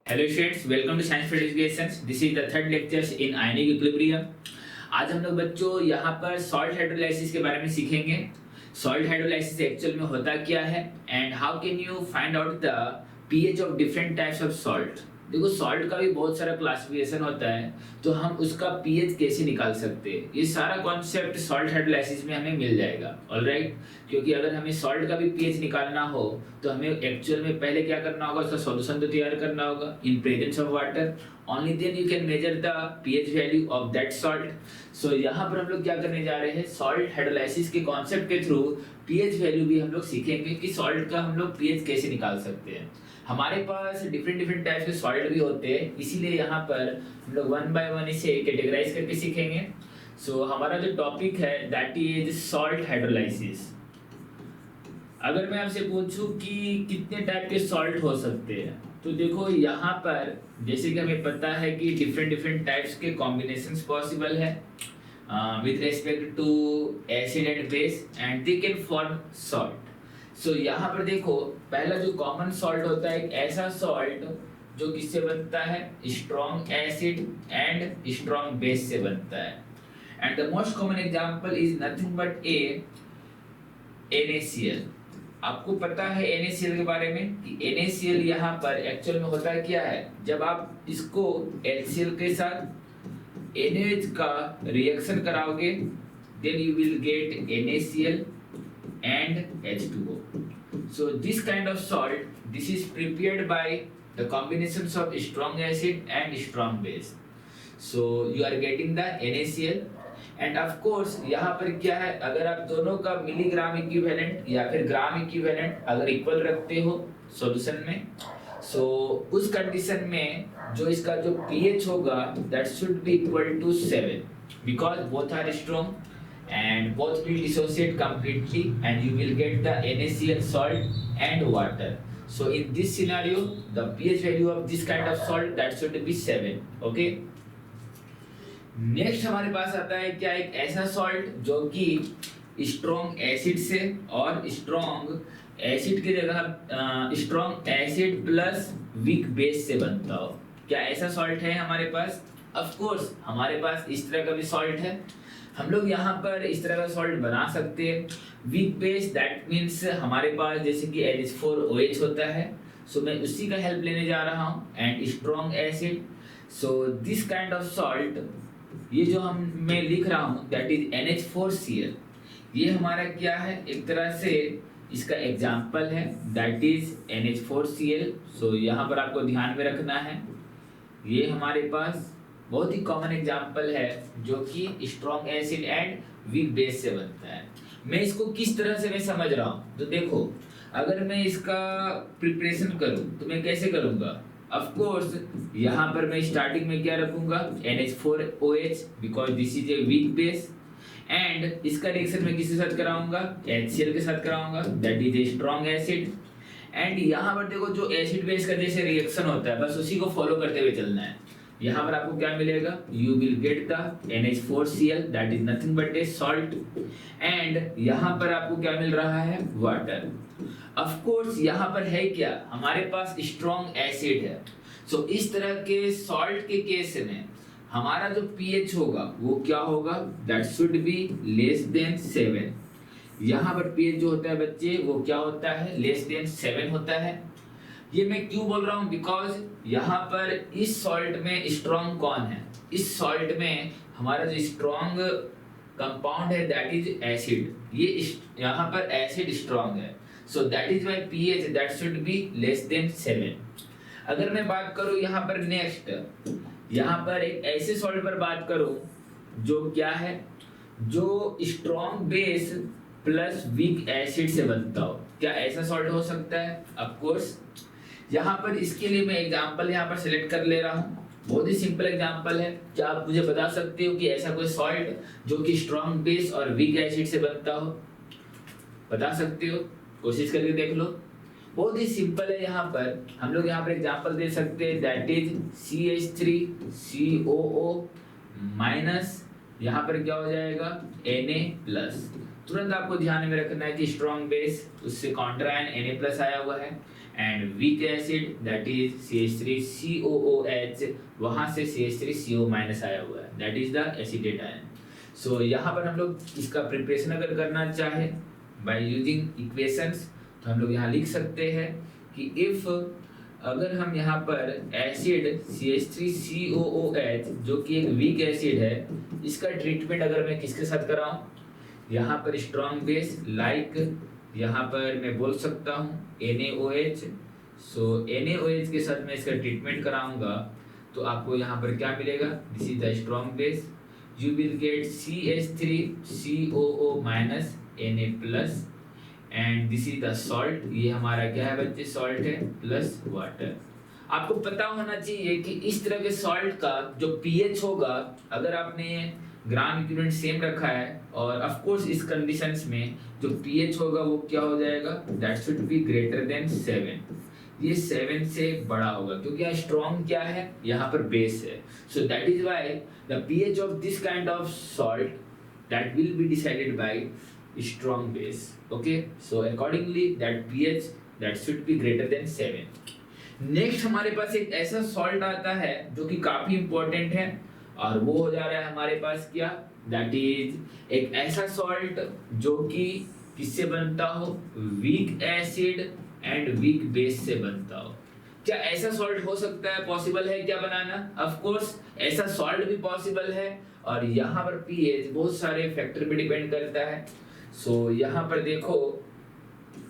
Hello students, welcome to science for education. This is the third lecture in ionic equilibrium. आज हम लोग बच्चों यहाँ पर सॉल्ट हाइड्रोलाइसिस के बारे में सीखेंगे। सॉल्ट हाइड्रोलाइसिस एक्चुअल में होता क्या है and how can you find out the pH of different types of salt. देखो, सॉल्ट का भी बहुत सारा क्लासिफिकेशन होता है, तो हम उसका पीएच कैसे निकाल सकते हैं, ये सारा कॉन्सेप्ट सॉल्ट हाइड्रोलाइसिस में हमें मिल जाएगा। ऑलराइट, क्योंकि अगर हमें सॉल्ट का भी पीएच निकालना हो तो हमें एक्चुअल में पहले क्या करना होगा, उसका सॉल्यूशन तो तैयार करना होगा in presence of water. Only then you can measure the pH value of that salt. So यहाँ पर हम लोग क्या करने जा रहे हैं, सॉल्ट हाइड्रोलाइसिस के कॉन्सेप्ट के थ्रू पीएच वैल्यू भी हम लोग सीखेंगे कि सॉल्ट का हम लोग पीएच कैसे निकाल सकते हैं। हमारे पास डिफरेंट डिफरेंट टाइप्स के सॉल्ट भी होते हैं, इसीलिए यहाँ पर हम लोग वन बाय वन इसे कैटेगराइज करके सीखेंगे। सो हमारा जो टॉपिक है दैट इज सॉल्ट हाइड्रोलाइसिस। अगर मैं आपसे पूछूं कि कितने टाइप के सॉल्ट हो सकते हैं, तो देखो यहाँ पर जैसे कि हमें पता है कि डिफरेंट डिफरेंट टाइप्स के कॉम्बिनेशंस पॉसिबल है with respect to acid and base and they can form salt. So यहाँ पर देखो, पहला जो कॉमन सॉल्ट होता है, एक ऐसा सॉल्ट जो किससे बनता है, strong acid and strong base से बनता है। And the most common example is nothing but NaCl। आपको पता है NaCl के बारे में कि NaCl यहाँ पर एक्चुअल में होता है क्या है, जब आप इसको HCl के साथ NaOH का रिएक्शन कराओगे then you will get NaCl and H2O. So this kind of salt, this is prepared by the combinations of strong acid and strong base. So you are getting the NaCl and of course यहाँ पर क्या है, अगर आप दोनों का milligram equivalent या फिर ग्राम इक्विवेलेंट अगर इक्वल रखते हो सॉल्यूशन में, सो उस कंडीशन में जो इसका जो pH होगा that should be equal to 7 because both are strong and both will dissociate completely and you will get the NaCl salt and water. So in this scenario the pH value of this kind of salt that should be 7. Okay, next हमारे पास आता है क्या, एक ऐसा salt जो कि strong acid से और स्ट्रॉन्ग एसिड की जगह strong acid plus weak base से बनता हो। क्या ऐसा सॉल्ट है हमारे पास? ऑफ कोर्स हमारे पास इस तरह का भी सॉल्ट है। हम लोग यहाँ पर इस तरह का सॉल्ट बना सकते हैं। वीक बेस दैट मीन्स हमारे पास जैसे कि NH4OH होता है, सो मैं उसी का हेल्प लेने जा रहा हूँ। And strong acid, so this kind of salt, ये जो मैं लिख रहा हूँ दैट इज NH4Cl। ये हमारा क्या है, एक तरह से इसका एग्जाम्पल है दैट इज NH4Cl। सो यहाँ पर आपको ध्यान में रखना है, ये हमारे पास बहुत ही कॉमन एग्जाम्पल है जो कि strong acid and weak base से बनता है। मैं इसको किस तरह से मैं समझ रहा हूँ, तो देखो अगर मैं इसका प्रिपरेशन करूँ तो मैं कैसे करूँगा। ऑफ कोर्स यहाँ पर मैं स्टार्टिंग में क्या रखूंगा, NH4OH because this is a weak base and इसका रिएक्शन मैं किसके साथ कराऊंगा, HCl के साथ कराऊंगा that is a strong acid. And यहाँ पर देखो जो एसिड बेस का जैसे रिएक्शन होता है बस उसी को फॉलो करते हुए चलना है। यहाँ पर आपको क्या मिलेगा, you will get the NH4Cl that is nothing but A salt and यहाँ पर आपको क्या मिल रहा है, वाटर। ऑफ कोर्स यहाँ पर है क्या, हमारे पास स्ट्रॉन्ग एसिड है। सो इस तरह के सॉल्ट के केस में हमारा जो pH होगा वो क्या होगा, that should be less than 7। यहाँ पर pH जो होता है बच्चे वो क्या होता है, लेस देन 7 होता है। ये मैं क्यों बोल रहा हूँ, बिकॉज यहाँ पर इस सॉल्ट में स्ट्रॉन्ग कौन है, इस सॉल्ट में हमारा जो स्ट्रॉन्ग कंपाउंड है दैट इज एसिड। ये यहाँ पर एसिड स्ट्रॉन्ग है, so that is why pH that should be less than 7। अगर मैं बात करूँ यहाँ पर नेक्स्ट, यहाँ पर एक ऐसे सॉल्ट पर बात करूँ जो क्या है, जो strong base plus weak acid से बनता हो। क्या ऐसा सॉल्ट हो सकता है? ऑफ कोर्स यहाँ पर इसके लिए मैं एग्जांपल यहाँ पर सिलेक्ट कर ले रहा हूँ, बहुत ही सिंपल एग्जांपल है। क्या आप मुझे बता सकते हो कि ऐसा कोई सॉल्ट जो कि स्ट्रॉन्ग बेस और वीक एसिड से बनता हो? बता सकते हो? कोशिश करके देख लो, बहुत ही सिंपल है। यहाँ पर हम लोग यहाँ पर एग्जांपल दे सकते हैं दैट इज CH3COO माइनस यहाँ पर क्या हो जाएगा Na प्लस। तुरंत आपको ध्यान में रखना है कि स्ट्रॉन्ग बेस उससे काउंटर आयन Na+ आया हुआ है and weak acid that is CH3COOH, वहां से CH3CO- आया हुआ है, that is the acetate ion. So यहाँ पर हम लोग इसका प्रिपरेशन अगर करना चाहे बाय यूजिंग इक्वेशंस, तो हम लोग यहाँ लिख सकते हैं कि इफ अगर हम यहाँ पर एसिड CH3COOH जो कि एक वीक एसिड है, इसका ट्रीटमेंट अगर मैं किसके साथ कराऊं, यहाँ पर स्ट्रॉन्ग बेस लाइक यहाँ पर मैं बोल सकता हूँ NaOH। सो NaOH के साथ मैं इसका ट्रीटमेंट कराऊंगा तो आपको यहाँ पर क्या मिलेगा, this is the strong base, you will get CH3COO- Na+ and this is the salt, ये हमारा क्या है बच्चे, सॉल्ट है प्लस वाटर। आपको पता होना चाहिए कि इस तरह के सॉल्ट का जो पीएच होगा, अगर आपने ग्राम इक्विवेलेंट सेम रखा है और ऑफ कोर्स इस कंडीशंस में जो पीएच होगा वो क्या हो जाएगा, that should be greater than 7। ये 7 से बड़ा होगा क्योंकि यहाँ स्ट्रॉन्ग क्या है, यहाँ पर बेस है। So that is why the pH of this kind of salt that will be decided by strong base. Okay, so accordingly that pH that should be greater than 7. Next हमारे पास एक ऐसा salt आता है जो कि काफी important है और वो हो जा रहा है हमारे पास क्या, दैट इज एक ऐसा सॉल्ट जो कि किससे बनता हो, week acid and weak base से बनता हो। क्या ऐसा सॉल्ट हो सकता है, पॉसिबल है क्या बनाना? ऑफ कोर्स ऐसा सॉल्ट भी पॉसिबल है और यहाँ पर पीएच बहुत सारे फैक्टर पे डिपेंड करता है। सो यहाँ पर देखो,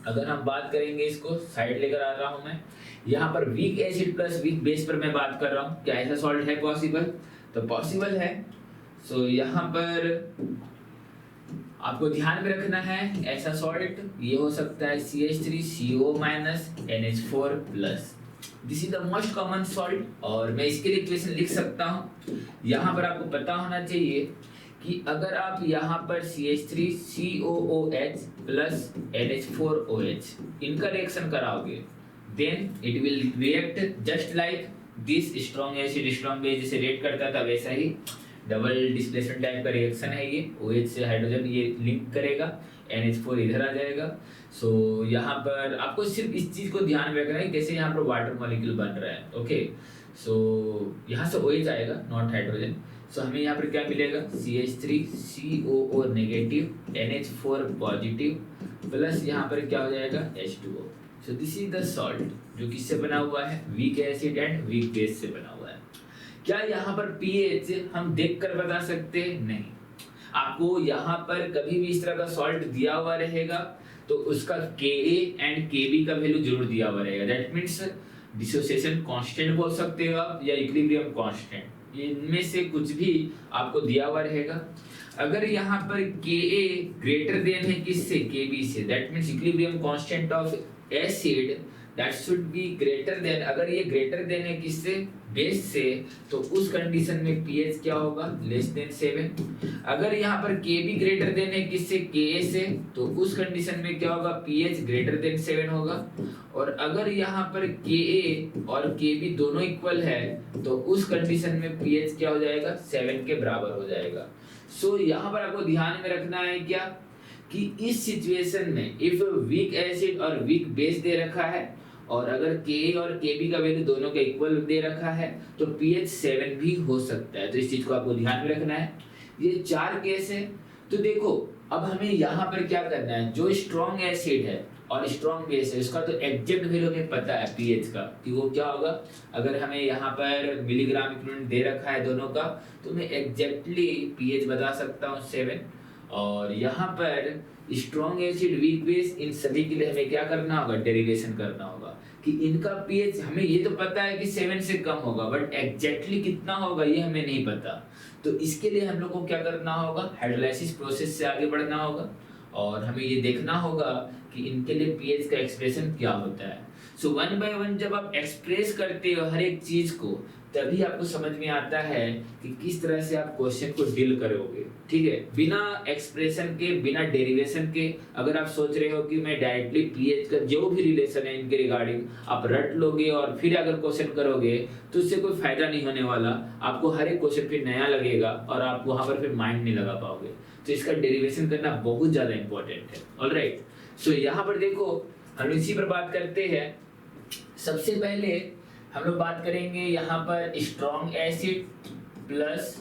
अगर हम बात करेंगे, इसको साइड लेकर आ रहा हूं मैं, यहाँ पर weak acid plus weak base पर मैं बात कर रहा हूँ, क्या ऐसा सॉल्ट है पॉसिबल? तो पॉसिबल है। सो यहाँ पर आपको ध्यान में रखना है ऐसा सॉल्ट ये हो सकता है CH3CO- NH4+। This is the most common salt और मैं इसके लिए इक्वेशन लिख सकता हूँ। यहाँ पर आपको पता होना चाहिए कि अगर आप यहाँ पर CH3COOH प्लस NH4OH इनका रिएक्शन कराओगे, then it will react just like this strong acid strong base जैसे रिएक्ट करता था वैसा ही डबल डिस्प्लेसमेंट टाइप का रिएक्शन है ये। OH से हाइड्रोजन ये लिंक करेगा, NH4 इधर आ जाएगा। सो यहाँ पर आपको सिर्फ इस चीज को ध्यान में रखना है कैसे यहाँ पर वाटर मॉलिक्यूल बन रहा है। ओके, सो यहाँ से OH आएगा नॉट हाइड्रोजन। सो हमें यहाँ पर क्या मिलेगा, CH3COO negative NH4 positive plus यहाँ पर क्या हो जाएगा H2O। So this is the salt जो किससे बना हुआ है, week acid and weak base से बना हुआ है। क्या यहाँ पर पीएच हम देखकर बता सकते हैं? नहीं। आपको यहाँ पर कभी भी इस तरह का सॉल्ट दिया हुआ रहेगा तो उसका Ka एंड Kb का वैल्यू जरूर दिया हुआ रहेगा। दैट मीन्स डिसोसिएशन कांस्टेंट बोल सकते हो आप या इक्विलिब्रियम कांस्टेंट, इनमें से कुछ भी आपको दिया हुआ रहेगा। अगर यहाँ पर Ka ग्रेटर देन है किससे, Kb से, that means equilibrium constant of acid that should be greater than, अगर ये ग्रेटर देन है किससे, बेस से, तो उस कंडीशन में पीएच क्या होगा, लेस देन 7। अगर यहाँ पर Kb ग्रेटर देन है किससे, Ka से, तो उस कंडीशन में क्या होगा, पीएच ग्रेटर देन 7 होगा। और अगर यहाँ पर Ka और Kb दोनों इक्वल है तो उस कंडीशन में पीएच क्या हो जाएगा, 7 के बराबर हो जाएगा। सो यहाँ पर आपको ध्यान में रखना है क्या कि इस सिचुएशन में इफ वीक एसिड और वीक बेस दे रखा है और अगर Ka और Kb का वैल्यू दोनों का इक्वल दे रखा है तो pH 7 भी हो सकता है। तो इस चीज को आपको ध्यान में रखना है। ये 4 केस है। तो देखो अब हमें यहाँ पर क्या करना है, जो स्ट्रॉन्ग एसिड है और स्ट्रॉन्ग बेस है उसका तो एग्जैक्ट वैल्यू हमें पता है pH का कि वो क्या होगा। अगर हमें यहाँ पर मिलीग्राम इक्विवेलेंट दे रखा है दोनों का तो मैं एग्जैक्टली pH बता सकता हूँ 7। और यहाँ पर strong acid weak base in सभी के लिए हमें क्या करना होगा, डेरिवेशन करना होगा कि इनका पीएच हमें ये तो पता है कि 7 से कम होगा बट एग्जैक्टली कितना होगा ये हमें नहीं पता। तो इसके लिए हम लोग को क्या करना होगा, हाइड्रोलाइसिस प्रोसेस से आगे बढ़ना होगा और हमें ये देखना होगा कि इनके लिए पीएच का एक्सप्रेशन क्या होता है। सो वन बाय वन जब आप एक्सप्रेस करते हो हर एक चीज को तभी आपको समझ में आता है कि किस तरह से आप क्वेश्चन को डील करोगे। ठीक है, बिना एक्सप्रेशन के बिना डेरिवेशन के अगर आप सोच रहे हो कि मैं डायरेक्टली पीएच का जो भी रिलेशन है इनके रिगार्डिंग आप रट लोगे और फिर अगर क्वेश्चन करोगे तो उससे कोई फायदा नहीं होने वाला। आपको हर एक क्वेश्चन फिर नया लगेगा और आप वहां पर फिर माइंड नहीं लगा पाओगे। तो इसका डेरिवेशन करना बहुत ज़्यादा इंपॉर्टेंट है। ऑलराइट, सो यहाँ पर देखो हम इसी पर बात करते हैं। सबसे पहले हम लोग बात करेंगे यहाँ पर strong acid plus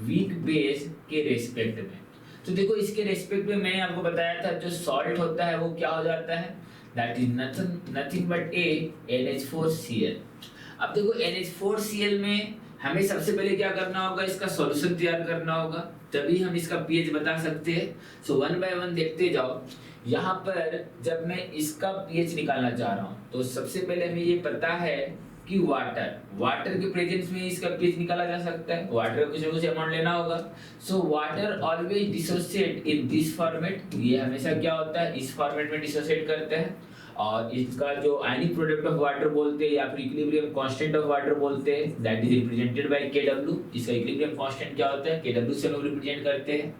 weak base के रेस्पेक्ट में। तो देखो इसके रेस्पेक्ट में मैंने आपको बताया था जो सॉल्ट होता है वो क्या हो जाता है, that is nothing but NH4Cl। अब देखो NH4Cl में हमें सबसे पहले क्या करना होगा, इसका सॉल्यूशन तैयार करना होगा, तभी हम इसका पीएच बता सकते हैं। सो वन बाय वन देखते जाओ। यहाँ पर जब मैं इसका पीएच निकालना चाह रहा हूँ तो सबसे पहले हमें ये पता है कि वाटर के प्रेजेंस में इसका पीएच निकाला जा सकता है। वाटर का कुछ ना कुछ अमाउंट लेना होगा। So water always dissociate in this format, ये हमेशा क्या होता है इस फॉर्मेट में डिसोसिएट करते हैं। और इसका जो आयनिक प्रोडक्ट ऑफ वाटर बोलते हैं या फिर इक्विलिब्रियम कांस्टेंट ऑफ वाटर बोलते हैं, that is represented by Kw। इसका इक्विलिब्रियम कांस्टेंट क्या होता है, Kw से हम रिप्रेजेंट करते हैं।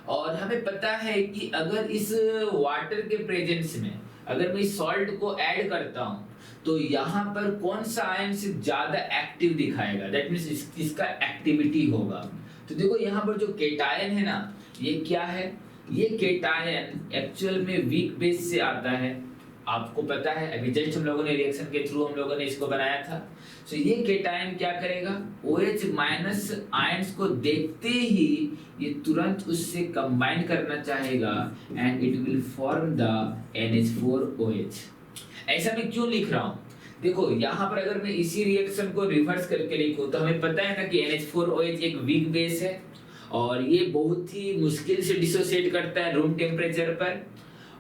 और हमें पता है कि अगर इस वाटर के प्रेजेंस में अगर मैं इस सॉल्ट को ऐड करता हूँ तो यहाँ पर कौन सा आयन से ज्यादा एक्टिव दिखाएगा, दैट मींस इसका एक्टिविटी होगा। तो देखो यहाँ पर जो केटायन है ना, ये क्या है, ये केटायन एक्चुअल में वीक बेस से आता है। आपको पता है अभी जस्ट हम लोगों ने रिएक्शन के थ्रू हम लोगों ने इसको बनाया था। सो ये केटायन क्या करेगा, OH माइनस आयंस को देखते ही ये तुरंत उससे कंबाइन करना चाहेगा and it will form the NH4OH। ऐसा मैं क्यों लिख रहा हूँ, देखो यहाँ पर अगर मैं इसी रिएक्शन को रिवर्स करके लिखूं तो हमें पता है ना कि NH4OH एक वीक बेस है और ये बहुत ही मुश्किल से डिसोसिएट करता है रूम टेम्परेचर पर।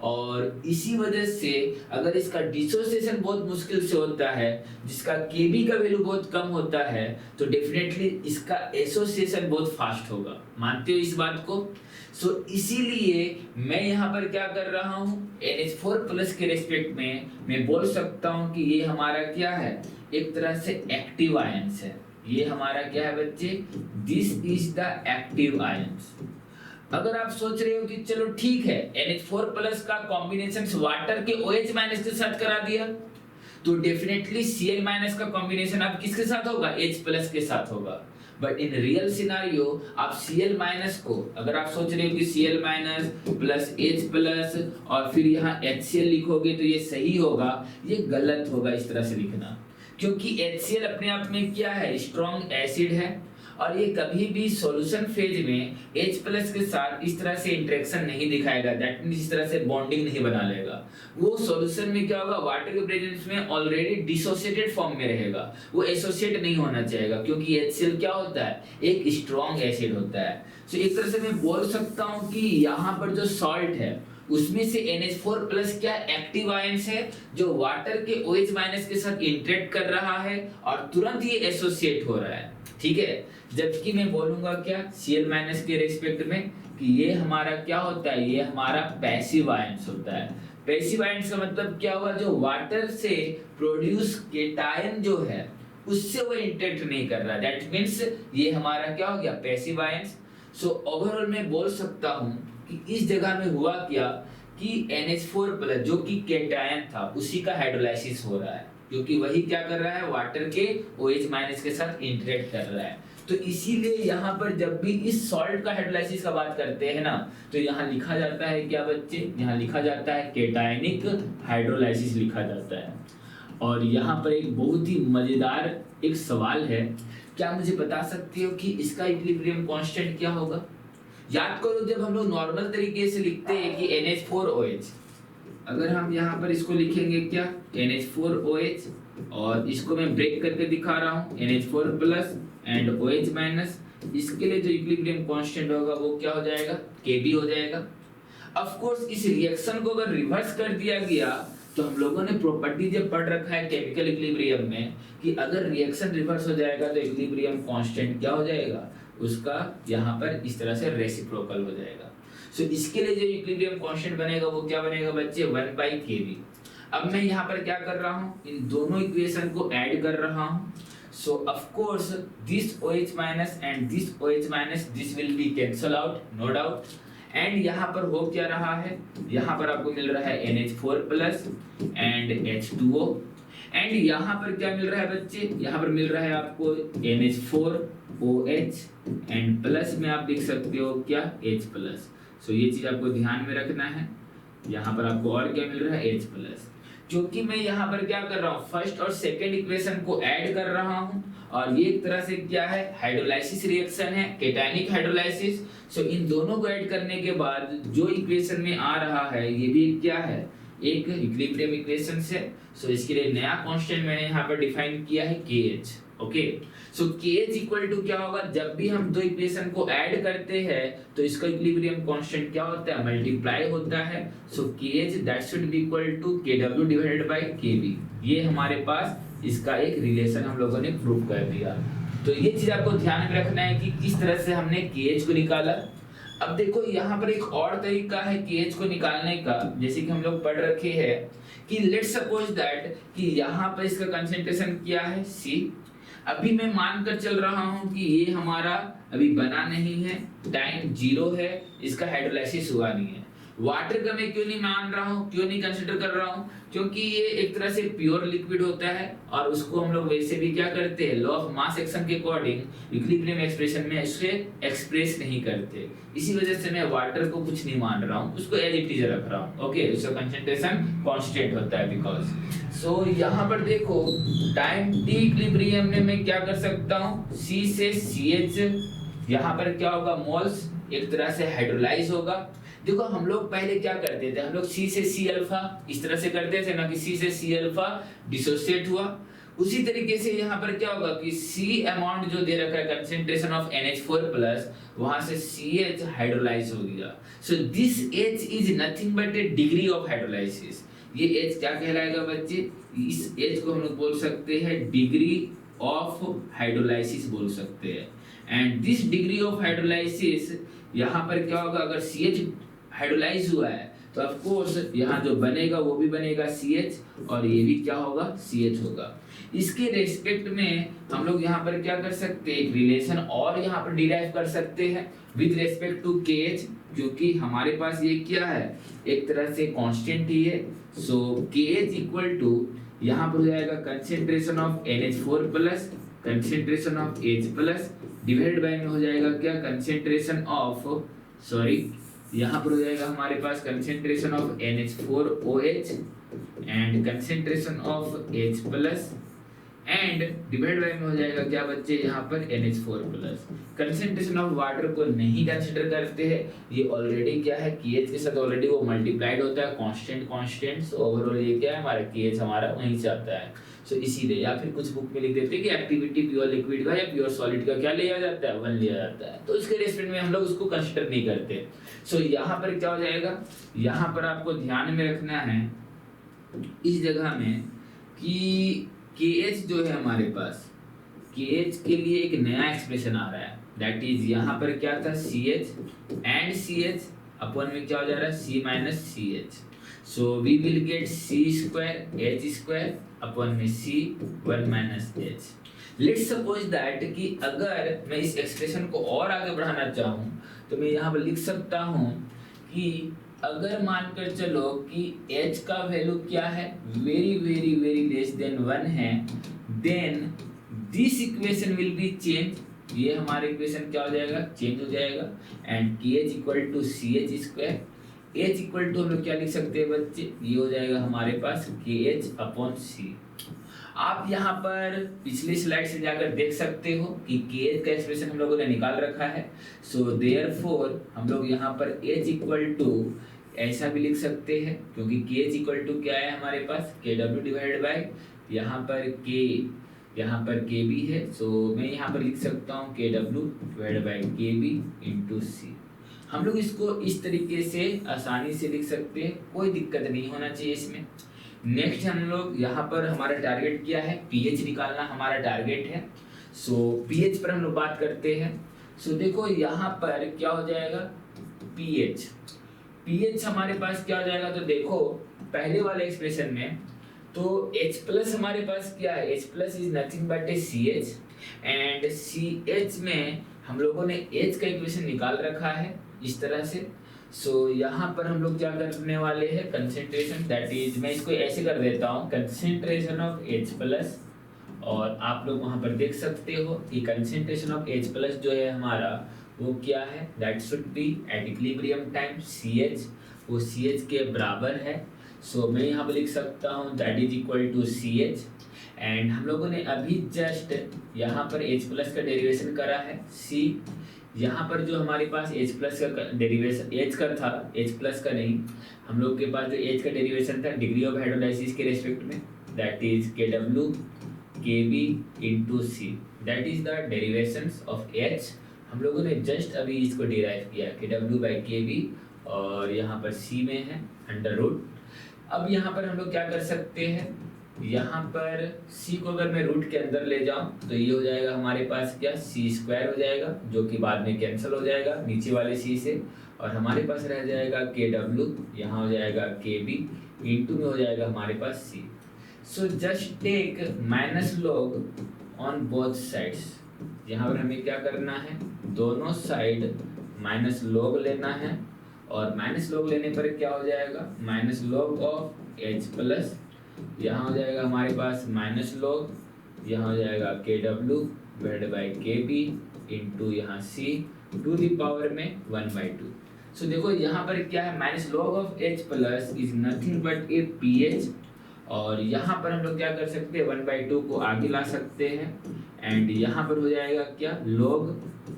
और इसी वजह से अगर इसका डिसोसिएशन बहुत मुश्किल से होता है, जिसका Kb का वैल्यू बहुत कम होता है, तो डेफिनेटली इसका एसोसिएशन बहुत फास्ट होगा। मानते हो इस बात को? सो इसीलिए मैं यहाँ पर क्या कर रहा हूँ, NH4 प्लस के रेस्पेक्ट में मैं बोल सकता हूँ कि ये हमारा क्या है, एक तरह से एक्टिव आयंस है। ये हमारा क्या है बच्चे, this is the active ions. अगर आप सोच रहे हो कि चलो ठीक है NH4 प्लस का कॉम्बिनेशन वाटर के OH माइनस के साथ करा दिया, तो डेफिनेटली Cl माइनस का कॉम्बिनेशन अब किसके साथ होगा, H प्लस के साथ होगा। बट इन रियल सिनारियो आप Cl माइनस को अगर आप सोच रहे हो कि Cl minus plus H plus और फिर यहाँ HCl लिखोगे तो ये सही होगा, ये गलत होगा इस तरह से लिखना, क्योंकि HCl अपने आप में क्या है, स्ट्रॉन्ग एसिड है और ये कभी भी सॉल्यूशन फेज में H प्लस के साथ इस तरह से इंटरेक्शन नहीं दिखाएगा, दैट मींस इस तरह से बॉन्डिंग नहीं बना लेगा। वो सॉल्यूशन में क्या होगा, वाटर के प्रेजेंस में ऑलरेडी डिसोसिएटेड फॉर्म में रहेगा, वो एसोसिएट नहीं होना चाहेगा, क्योंकि HCl क्या होता है, एक स्ट्रॉन्ग एसिड होता है। सो एक तरह से मैं बोल सकता हूँ कि यहाँ पर जो सॉल्ट है उसमें से NH4 प्लस क्या एक्टिव आयंस है जो वाटर के OH माइनस के साथ इंटरेक्ट कर रहा है और तुरंत ये एसोसिएट हो रहा है, ठीक है। जबकि मैं बोलूंगा क्या Cl माइनस के रेस्पेक्ट में कि ये हमारा क्या होता है, ये हमारा पैसिव आयंस होता है। पैसिव आयंस का मतलब क्या हुआ, जो वाटर से प्रोड्यूस केटायन जो है उससे वो इंटरेक्ट नहीं कर रहा, दैट मींस ये हमारा क्या हो गया, पैसिव आयंस। सो ओवरऑल मैं बोल सकता हूँ कि इस जगह में हुआ क्या कि NH4 प्लस जो कि केटायन था उसी का हाइड्रोलाइसिस हो रहा है, क्योंकि वही क्या कर रहा है, वाटर के OH माइनस के साथ इंटरेक्ट कर रहा है। तो इसीलिए यहाँ पर जब भी इस सॉल्ट का हाइड्रोलाइसिस का बात करते हैं ना, तो यहाँ लिखा जाता है क्या बच्चे, यहाँ लिखा जाता है केटायनिक हाइड्रोलाइसिस लिखा जाता है। और यहाँ पर एक बहुत ही मजेदार एक सवाल है, क्या मुझे बता सकते हो कि इसका इक्विलिब्रियम कांस्टेंट क्या होगा? याद करो जब हम लोग नॉर्मल तरीके से लिखते हैं कि NH4OH, अगर हम यहाँ पर इसको लिखेंगे क्या, NH4OH, और इसको मैं ब्रेक करके दिखा रहा हूँ NH4 plus and OH minus, इसके लिए जो इक्विलिब्रियम कांस्टेंट होगा वो क्या हो जाएगा, Kb हो जाएगा। ऑफ कोर्स इस रिएक्शन को अगर रिवर्स कर दिया गया तो हम लोगों ने प्रॉपर्टी जब पढ़ रखा है केमिकल इक्विलिब्रियम में कि अगर रिएक्शन रिवर्स हो जाएगा तो इक्विलिब्रियम कांस्टेंट क्या हो जाएगा, उसका यहाँ पर इस तरह से रेसिप्रोकल हो जाएगा। सो इसके लिए जो इक्विलिब्रियम कांस्टेंट बनेगा वो क्या बनेगा बच्चे, 1/Kb। अब मैं यहाँ पर क्या कर रहा हूँ, इन दोनों इक्वेशन को ऐड कर रहा हूँ। So of course this OH minus and this OH minus this will be cancel out, no doubt. And यहाँ पर हो क्या रहा है, यहाँ पर आपको मिल रहा है NH4 plus and H2O, and यहाँ पर क्या मिल रहा है बच्चे, यहाँ पर मिल रहा है आपको NH4OH एंड प्लस में आप देख सकते हो क्या, H प्लस। सो ये चीज आपको ध्यान में रखना है। यहाँ पर आपको और क्या मिल रहा है, H प्लस। क्योंकि मैं यहाँ पर क्या कर रहा हूँ, फर्स्ट और सेकेंड इक्वेशन को ऐड कर रहा हूँ, और ये एक तरह से क्या है, हाइड्रोलाइसिस रिएक्शन है, केटायनिक हाइड्रोलाइसिस। सो इन दोनों को ऐड करने के बाद जो इक्वेशन में आ रहा है ये भी क्या है, एक इक्विलिब्रियम इक्वेशन है। सो इसके लिए नया कांस्टेंट मैंने यहाँ पर डिफाइन किया है KH। Okay, so KH equal to क्या होगा, जब भी हम दो इक्वेशन को ऐड करते हैं तो इसका इक्विलिब्रियम कांस्टेंट क्या होता है, मल्टीप्लाई होता है। So KH that should be equal to KW divided by KB। ये हमारे पास इसका एक रिलेशन हम लोगों ने प्रूव कर दिया। तो ये चीज आपको ध्यान में रखना है कि किस तरह से हमने KH को निकाला। अब देखो यहाँ पर एक और तरीका है KH को निकालने का, जैसे कि हम लोग पढ़ रखे हैं कि लेट्स सपोज दैट कि यहाँ पर इसका कंसंट्रेशन क्या है, C। अभी मैं मानकर चल रहा हूँ कि ये हमारा अभी बना नहीं है, टाइम 0 है, इसका हाइड्रोलाइसिस हुआ नहीं है। वाटर का मैं क्यों नहीं मान रहा हूँ, क्यों नहीं कंसिडर कर रहा हूँ, क्योंकि ये एक तरह से प्योर लिक्विड होता है और उसको हम लोग वैसे भी क्या करते हैं, लॉ ऑफ मास एक्शन के अकॉर्डिंग इक्विलिब्रियम एक्सप्रेशन में इसे एक्सप्रेस नहीं करते। इसी वजह से मैं वाटर को कुछ नहीं मान रहा हूँ, उसको एज इट इज रख रहा हूँ। ओके, उसका कंसंट्रेशन कांस्टेंट होता है बिकॉज। सो यहाँ पर देखो टाइम t इक्विलिब्रियम में मैं क्या कर सकता हूँ, C से CH, यहाँ पर क्या होगा, मोल्स एक तरह से हाइड्रोलाइज होगा। देखो हम लोग पहले क्या करते थे, हम लोग C से C अल्फा इस तरह से करते थे ना, कि C से C अल्फा डिसोसिएट हुआ। उसी तरीके से यहाँ पर क्या होगा कि C अमाउंट जो दे रखा है कंसंट्रेशन ऑफ NH4 प्लस, वहां से CH हाइड्रोलाइज हो गया। सो this H is nothing but A degree of hydrolysis. ये H क्या कहलाएगा बच्चे, इस H को हम लोग बोल सकते हैं डिग्री ऑफ हाइड्रोलाइसिस बोल सकते हैं। And this degree of hydrolysis यहाँ पर क्या होगा, अगर CH हाइड्रोलाइज हुआ है तो ऑफ कोर्स यहाँ जो बनेगा वो भी बनेगा CH, और ये भी क्या होगा, CH होगा। इसके रेस्पेक्ट में हम लोग यहाँ पर क्या कर सकते हैं, एक रिलेशन और यहाँ पर डिराइव कर सकते हैं विद रेस्पेक्ट टू KH, क्योंकि हमारे पास ये क्या है, एक तरह से कांस्टेंट ही है। सो KH इक्वल टू यहाँ पर हो जाएगा concentration of NH4 plus concentration of H plus divided by में हो जाएगा क्या, कंसेंट्रेशन ऑफ, सॉरी यहाँ पर हो जाएगा हमारे पास concentration of NH4OH and concentration of H plus and divide by में हो जाएगा क्या बच्चे, यहाँ पर NH4 plus. Concentration of water को नहीं कंसीडर करते हैं, ये ऑलरेडी क्या है, KH के साथ ऑलरेडी वो मल्टीप्लाइड होता है कांस्टेंट। सो ओवरऑल ये क्या है, हमारा KH हमारा वहीं से आता है। सो इसीलिए, या फिर कुछ बुक में लिख देते हैं कि एक्टिविटी प्योर लिक्विड का या प्योर सॉलिड का क्या लिया जाता है, 1 लिया जाता है, तो इसके रेस्पेक्ट में हम लोग उसको कंसीडर नहीं करते। सो यहाँ पर क्या हो जाएगा, यहाँ पर आपको ध्यान में रखना है इस जगह में कि KH जो है हमारे पास, KH के लिए एक नया एक्सप्रेशन आ रहा है, दैट इज यहाँ पर क्या था, CH एंड CH अपन में क्या हो जा रहा है, C minus CH। So we will get C square H square upon में C 1 minus H। Let's suppose that कि अगर मैं इस एक्सप्रेशन को और आगे बढ़ाना चाहूँ तो मैं यहाँ पर लिख सकता हूँ कि अगर मानकर चलो कि H का वैल्यू क्या है, very very very less than 1 है, then this equation will be change. ये हमारा इक्वेशन क्या हो जाएगा, चेंज हो जाएगा। And KH equal to CH square, H equal to हम लोग क्या लिख सकते हैं बच्चे, ये हो जाएगा हमारे पास KH अपॉन C। आप यहाँ पर पिछली स्लाइड से जाकर देख सकते हो कि KH का एक्सप्रेशन हम लोगों ने निकाल रखा है। सो देयरफॉर हम लोग यहाँ पर H इक्वल टू ऐसा भी लिख सकते हैं, क्योंकि KH इक्वल टू क्या है हमारे पास, KW डिवाइडेड बाय यहाँ पर KB है। सो मैं यहाँ पर लिख सकता हूँ KW divided by KB into C। हम लोग इसको इस तरीके से आसानी से लिख सकते हैं, कोई दिक्कत नहीं होना चाहिए इसमें। नेक्स्ट हम लोग यहाँ पर हमारा टारगेट क्या है, pH निकालना हमारा टारगेट है। सो pH पर हम लोग बात करते हैं। सो देखो यहाँ पर क्या हो जाएगा, pH हमारे पास क्या हो जाएगा, तो देखो पहले वाले एक्सप्रेशन में तो H प्लस हमारे पास क्या है, H plus is nothing but A CH and CH में हम लोगों ने H का इक्वेशन निकाल रखा है इस तरह से। सो यहाँ पर हम लोग क्या करने वाले हैं, कंसेंट्रेशन दैट इज, मैं इसको ऐसे कर देता हूँ, कंसेंट्रेशन ऑफ H प्लस, और आप लोग वहाँ पर देख सकते हो कि कंसेंट्रेशन ऑफ H प्लस जो है हमारा वो क्या है, that should B at equilibrium time CH, वो CH के बराबर है। सो मैं यहाँ पर लिख सकता हूँ that is equal to CH। And हम लोगों ने अभी जस्ट यहाँ पर H प्लस का डेरिवेशन करा है C, यहाँ पर जो हमारे पास H प्लस का डेरिवेशन H का था, H प्लस का नहीं, हम लोग के पास जो H का डेरिवेशन था डिग्री ऑफ हाइड्रोलाइसिस के रेस्पेक्ट में, that is KW KB into C, that is the derivations of H। हम लोगों ने जस्ट अभी इसको डिराइव किया KW बाई KB और यहाँ पर C में है अंडर रूट। अब यहाँ पर हम लोग क्या कर सकते हैं, यहाँ पर C को अगर मैं रूट के अंदर ले जाऊँ तो ये हो जाएगा हमारे पास क्या, C² हो जाएगा, जो कि बाद में कैंसिल हो जाएगा नीचे वाले C से, और हमारे पास रह जाएगा KW, यहाँ हो जाएगा KB, इंटू में हो जाएगा हमारे पास C। So just take minus log on both sides, यहाँ पर हमें क्या करना है, दोनों साइड माइनस लॉग लेना है, और माइनस लॉग लेने पर क्या हो जाएगा, minus log of H plus, यहाँ हो जाएगा हमारे पास माइनस लॉग, यहाँ हो जाएगा KW divided by KB into यहाँ C टू द पावर में 1/2। सो देखो यहाँ पर क्या है, minus log of H plus is nothing but A PH, और यहाँ पर हम लोग क्या कर सकते हैं, 1/2 को आगे ला सकते हैं, एंड यहाँ पर हो जाएगा क्या, log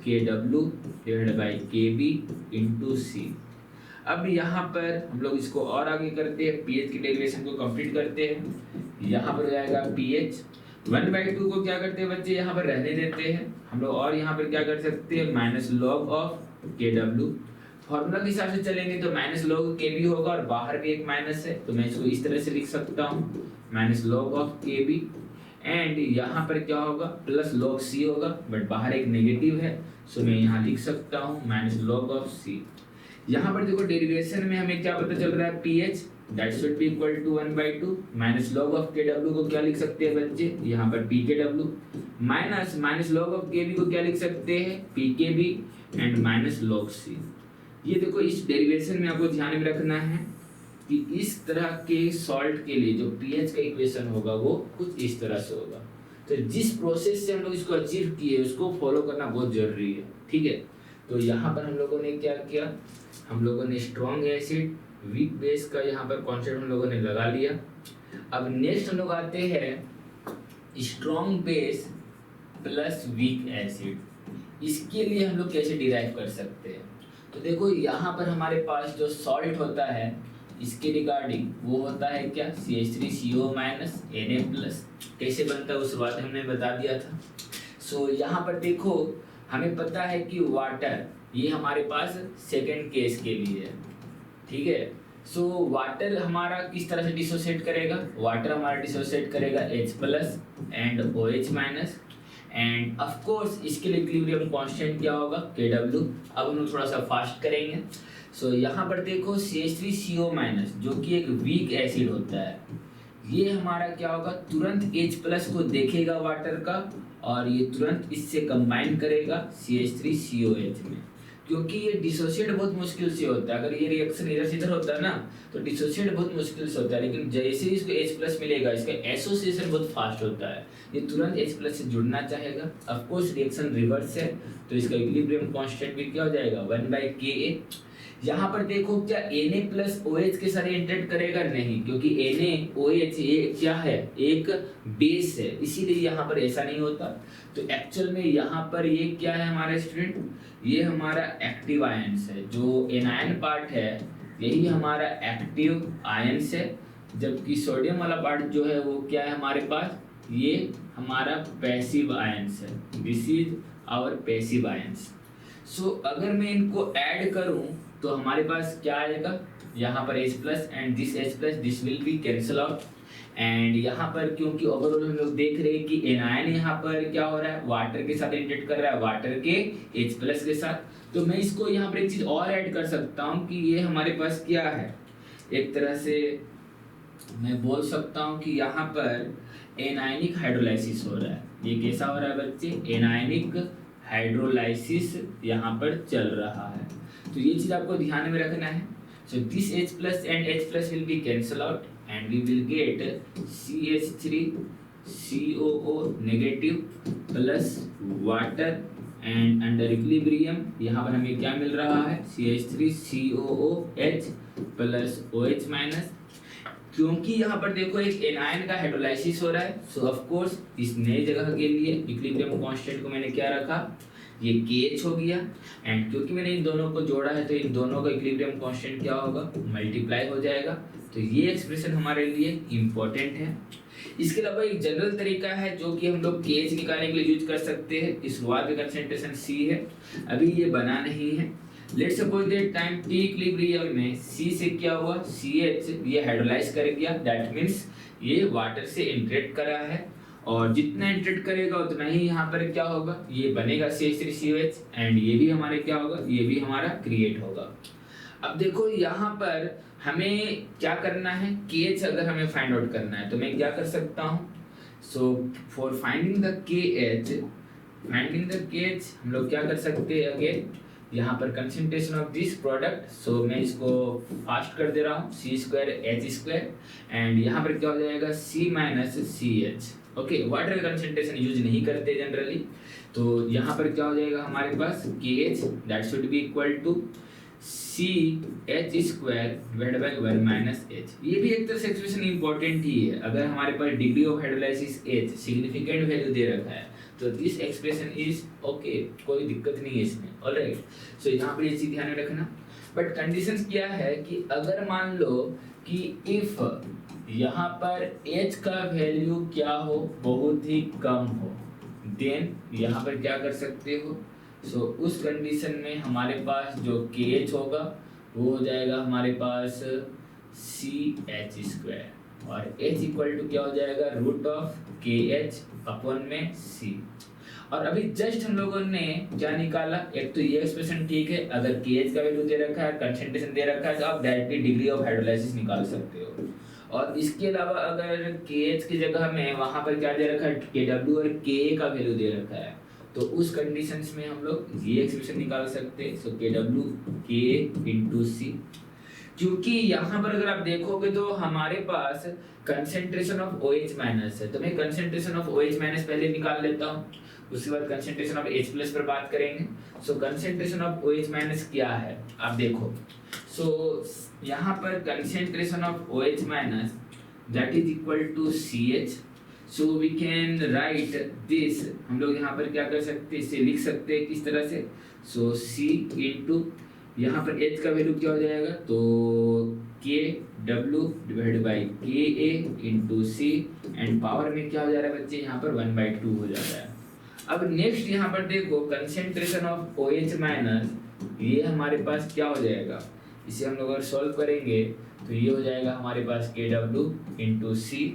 KW divided by KB into C। अब यहाँ पर हम लोग इसको और आगे करते हैं, PH की डेरिवेशन को कंप्लीट करते हैं, यहाँ पर हो जाएगा PH 1/2 को क्या करते हैं बच्चे, यहाँ पर रहने देते हैं हम लोग, और यहाँ पर क्या कर सकते हैं, minus log of KW, formula के हिसाब से चलेंगे तो माइनस लॉग KB होगा और बाहर भी एक माइनस है, तो मैं इसको इस तरह से लिख सकता हूँ minus log of KB, and यहाँ पर क्या होगा, प्लस लॉग C होगा, बट बाहर एक नेगेटिव है, सो मैं यहाँ लिख सकता हूँ माइनस लॉग ऑफ C। यहाँ पर देखो डेरिवेशन में हमें क्या पता चल रहा है, PH that should be equal to 1/2 minus log of KW को क्या लिख सकते हैं बच्चे, यहाँ पर PKW, minus log of KB को क्या लिख सकते हैं, PKB, and minus log C। ये देखो इस डेरिवेशन में आपको ध्यान में रखना है कि इस तरह के सॉल्ट के लिए जो pH का इक्वेशन होगा वो कुछ इस तरह से होगा। तो जिस प्रोसेस से हम लोग इसको अचीव किए उसको फॉलो करना बहुत जरूरी है, ठीक है। तो यहाँ पर हम लोगों ने क्या किया, हम लोगों ने स्ट्रॉन्ग एसिड वीक बेस का यहाँ पर कॉन्सेप्ट हम लोगों ने लगा लिया। अब नेक्स्ट हम लोग आते हैं strong base plus weak acid, इसके लिए हम लोग कैसे डिराइव कर सकते हैं। तो देखो यहाँ पर हमारे पास जो सॉल्ट होता है इसके रिगार्डिंग वो होता है क्या, CH3CO माइनस Na+, कैसे बनता है उस बात हमने बता दिया था। सो यहाँ पर देखो हमें पता है कि वाटर ये हमारे पास सेकेंड केस के लिए है, ठीक है। सो वाटर हमारा किस तरह से डिसोसिएट करेगा, वाटर हमारा डिसोसिएट करेगा H plus and OH minus, end of course इसके लिए इक्विलिब्रियम कांस्टेंट क्या होगा, KW। अब हम लोग थोड़ा सा फास्ट करेंगे। सो यहाँ पर देखो CH3CO माइनस जो कि एक वीक एसिड होता है, ये हमारा क्या होगा, तुरंत H प्लस को देखेगा वाटर का और ये तुरंत इससे कंबाइन करेगा CH3COH में, क्योंकि ये डिसोसिएट बहुत मुश्किल से होता है। अगर ये रिएक्शन इधर से इधर होता है ना तो डिसोसिएट बहुत मुश्किल से होता है, लेकिन जैसे ही इसको H प्लस मिलेगा इसका एसोसिएशन बहुत फास्ट होता है, ये तुरंत H प्लस से जुड़ना चाहेगा। ऑफ कोर्स रिएक्शन रिवर्स है तो इसका इक्विलिब्रियम कांस्टेंट भी क्या हो जाएगा, 1/Ka। यहाँ पर देखो क्या Na प्लस OH के साथ इंटरेक्ट करेगा, नहीं, क्योंकि NaOH ये क्या है, एक बेस है, इसीलिए यहाँ पर ऐसा नहीं होता। तो एक्चुअल में यहाँ पर ये क्या है हमारा स्टूडेंट, ये हमारा एक्टिव आयंस है, जो एनायन पार्ट है यही हमारा एक्टिव आयंस है, जबकि सोडियम वाला पार्ट जो है वो क्या है हमारे पास, ये हमारा पैसिव आयंस है, this is our passive ions. So अगर मैं इनको ऐड करूं तो हमारे पास क्या आएगा, यहाँ पर H plus and this H plus this will be cancel out, and यहाँ पर क्योंकि ओवरऑल हम लोग देख रहे हैं कि एनायन यहाँ पर क्या हो रहा है, वाटर के साथ इंटरेक्ट कर रहा है, वाटर के H प्लस के साथ। तो मैं इसको यहाँ पर एक चीज और ऐड कर सकता हूँ कि ये हमारे पास क्या है, एक तरह से मैं बोल सकता हूँ कि यहाँ पर एनायनिक हाइड्रोलाइसिस हो रहा है। ये कैसा हो रहा है बच्चे, एनायनिक हाइड्रोलाइसिस यहाँ पर चल रहा है। तो ये चीज आपको ध्यान में रखना है। So this H plus and H plus will be cancel out and we will get CH3COO negative plus water and under equilibrium यहाँ पर हमें क्या मिल रहा है CH3COOH प्लस OH माइनस। क्योंकि यहाँ पर देखो एक एनायन का हाइड्रोलाइसिस हो रहा है, सो ऑफ कोर्स इस नई जगह के लिए इक्विलिब्रियम कांस्टेंट को मैंने क्या रखा, ये KH हो गया। एंड क्योंकि मैंने इन दोनों को जोड़ा है तो इन दोनों का इक्विलिब्रियम कांस्टेंट क्या होगा, मल्टीप्लाई हो जाएगा। तो ये एक्सप्रेशन हमारे लिए इम्पोर्टेंट है। इसके अलावा एक जनरल तरीका है जो कि हम लोग KH निकालने के लिए यूज कर सकते हैं। इस शुरुआत में कंसंट्रेशन C है, अभी ये बना नहीं है। Let's suppose that time t equilibrium में C से क्या हुआ, CH ये हाइड्रोलाइज कर गया, दैट मींस ये वाटर से इंटरेक्ट करा है, और जितना इंटरेक्ट करेगा उतना ही यहाँ पर क्या होगा, ये बनेगा CH3COH, एंड ये भी हमारे क्या होगा, ये भी हमारा क्रिएट होगा। अब देखो यहाँ पर हमें क्या करना है, KH अगर हमें फाइंड आउट करना है तो मैं क्या कर सकता हूँ, so for finding the KH हम लोग क्या कर सकते हैं, अगेन यहाँ पर कंसंट्रेशन ऑफ दिस प्रोडक्ट, सो मैं इसको फास्ट कर दे रहा हूँ C²H², एंड यहाँ पर क्या हो जाएगा C minus CH। Okay, water का कंसंट्रेशन यूज नहीं करते जनरली, तो यहाँ पर क्या हो जाएगा हमारे पास KH that should be equal to CH² divide by 1 minus H। ये भी एक तरह से एक्सप्रेशन इंपॉर्टेंट ही है। अगर हमारे पास degree of hydrolysis H significant value दे रखा है तो दिस एक्सप्रेशन इज ओके, कोई दिक्कत नहीं है इसमें। ऑलराइट, सो यहाँ पर ये चीज ध्यान में रखना। बट कंडीशंस क्या है कि अगर मान लो कि इफ यहाँ पर H का वैल्यू क्या हो, बहुत ही कम हो, देन यहाँ पर क्या कर सकते हो, सो उस कंडीशन में हमारे पास जो KH होगा वो हो जाएगा हमारे पास CH², और H इक्वल टू क्या हो जाएगा, रूट ऑफ KH अपॉन में C। और अभी जस्ट हम लोगों ने क्या निकाला, एक तो ये एक्सप्रेशन ठीक है, अगर KH का वैल्यू दे रखा है, कंसंट्रेशन दे रखा है, तो आप डायरेक्टली डिग्री ऑफ हाइड्रोलाइसिस निकाल सकते हो। और इसके अलावा अगर KH की जगह में वहां पर क्या दे रखा है, KW और KA का वैल्यू दे रखा है, तो उस कंडीशंस में हम लोग ये एक्सप्रेशन निकाल सकते हैं, सो KW KA इंटू C। क्योंकि यहाँ पर अगर आप देखोगे तो हमारे पास कंसंट्रेशन ऑफ OH माइनस है, तो मैं कंसंट्रेशन ऑफ OH माइनस पहले निकाल लेता हूँ, उसके बाद कंसंट्रेशन ऑफ H प्लस पर बात करेंगे। So concentration of OH minus क्या है, आप देखो, सो यहाँ पर concentration of OH minus that is equal to CH, so we can write this, हम लोग यहाँ पर क्या कर सकते हैं, इसे लिख सकते हैं किस तरह से, सो C इंटू यहाँ पर H का वैल्यू क्या हो जाएगा, तो KW divide by KA into C, and power में क्या हो जा रहा है बच्चे, यहाँ पर 1/2 हो जा रहा है। अब नेक्स्ट यहाँ पर देखो कंसंट्रेशन ऑफ OH माइनस, ये हमारे पास क्या हो जाएगा, इसे हम लोग अगर सॉल्व करेंगे तो ये हो जाएगा हमारे पास KW into C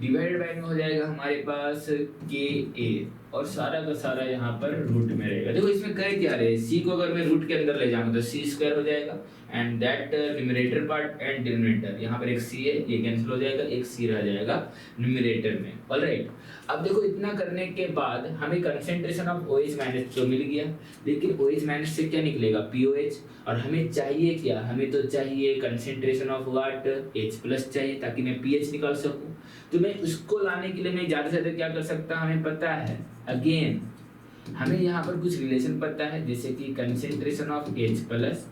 divide by में हो जाएगा हमारे पास KA, और सारा का सारा यहाँ पर रूट में रहेगा। देखो इसमें कह क्या रहे, C को अगर मैं रूट के अंदर ले जाऊंगा तो C² हो जाएगा, and that numerator part and denominator, यहाँ पर एक C है, ये कैंसिल हो जाएगा, एक C रह जाएगा न्यूमरेटर में। ऑलराइट, अब देखो इतना करने के बाद हमें कंसंट्रेशन ऑफ OH माइनस तो मिल गया, लेकिन OH माइनस से क्या निकलेगा, POH, और हमें चाहिए क्या, हमें तो चाहिए concentration of what, H plus चाहिए, ताकि मैं pH निकाल सकूं। तो मैं उसको लाने के लिए मैं ज़्यादा से ज़्यादा क्या कर सकता हूं, हमें पता है, अगेन हमें यहाँ पर कुछ रिलेशन पता है, जैसे कि concentration of H plus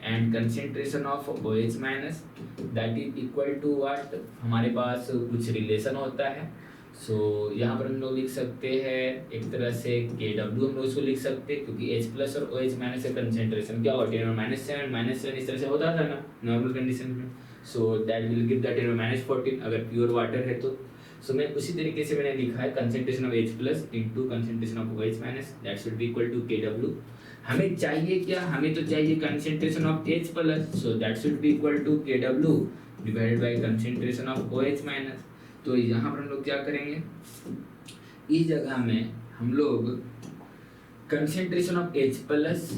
and concentration of OH minus that is equal to what, हमारे पास कुछ रिलेशन होता है। सो यहाँ पर हम लोग लिख सकते हैं एक तरह से KW, हम लोग इसको लिख सकते हैं क्योंकि H प्लस और OH माइनस का कंसंट्रेशन क्या होता है, -7 इस तरह से होता था ना नॉर्मल कंडीशन में, so that will give that -14 अगर प्योर वाटर है तो। सो मैं उसी तरीके से मैंने लिखा है concentration of H plus into concentration of OH minus that should be equal to KW। हमें चाहिए क्या, हमें तो चाहिए concentration of H plus, so that should be equal to KW divided by concentration of OH minus. तो यहाँ पर हम लोग क्या करेंगे, इस जगह में हम लोग concentration of H plus,